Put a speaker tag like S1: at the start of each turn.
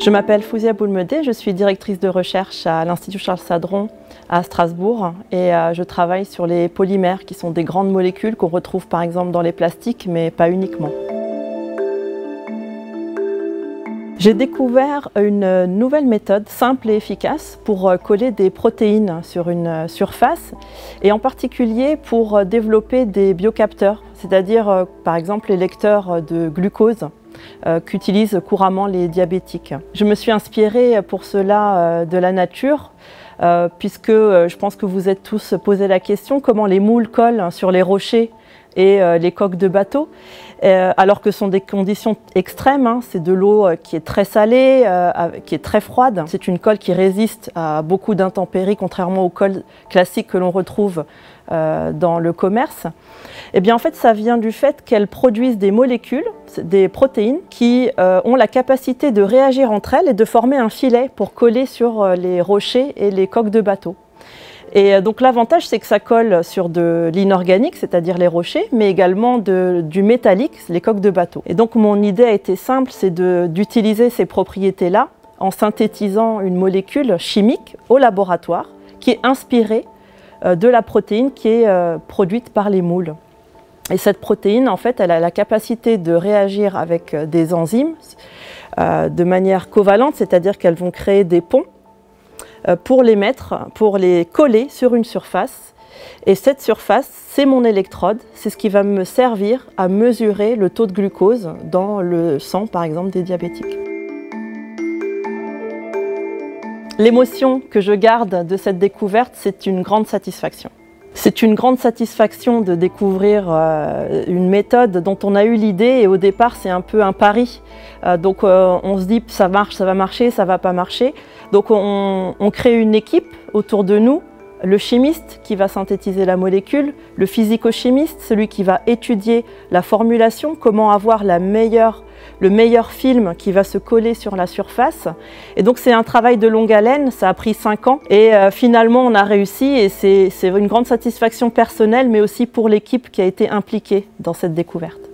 S1: Je m'appelle Fouzia Boulmedé, je suis directrice de recherche à l'Institut Charles Sadron à Strasbourg et je travaille sur les polymères qui sont des grandes molécules qu'on retrouve par exemple dans les plastiques mais pas uniquement. J'ai découvert une nouvelle méthode simple et efficace pour coller des protéines sur une surface et en particulier pour développer des biocapteurs, c'est-à-dire par exemple les lecteurs de glucose qu'utilisent couramment les diabétiques. Je me suis inspirée pour cela de la nature puisque je pense que vous êtes tous posé la question comment les moules collent sur les rochers et les coques de bateaux, alors que ce sont des conditions extrêmes. C'est de l'eau qui est très salée, qui est très froide. C'est une colle qui résiste à beaucoup d'intempéries, contrairement aux colles classiques que l'on retrouve dans le commerce. Et bien en fait, ça vient du fait qu'elles produisent des molécules, des protéines, qui ont la capacité de réagir entre elles et de former un filet pour coller sur les rochers et les coques de bateaux. Et donc l'avantage, c'est que ça colle sur de l'inorganique, c'est-à-dire les rochers, mais également du métallique, les coques de bateau. Et donc mon idée a été simple, c'est d'utiliser ces propriétés-là en synthétisant une molécule chimique au laboratoire qui est inspirée de la protéine qui est produite par les moules. Et cette protéine, en fait, elle a la capacité de réagir avec des enzymes de manière covalente, c'est-à-dire qu'elles vont créer des ponts pour les coller sur une surface. Et cette surface, c'est mon électrode, c'est ce qui va me servir à mesurer le taux de glucose dans le sang, par exemple, des diabétiques. L'émotion que je garde de cette découverte, c'est une grande satisfaction. C'est une grande satisfaction de découvrir une méthode dont on a eu l'idée et au départ c'est un peu un pari. Donc on se dit ça marche, ça va marcher, ça va pas marcher. Donc on crée une équipe autour de nous, le chimiste qui va synthétiser la molécule, le physico-chimiste, celui qui va étudier la formulation, comment avoir le meilleur film qui va se coller sur la surface. Et donc c'est un travail de longue haleine, ça a pris 5 ans et finalement on a réussi et c'est une grande satisfaction personnelle mais aussi pour l'équipe qui a été impliquée dans cette découverte.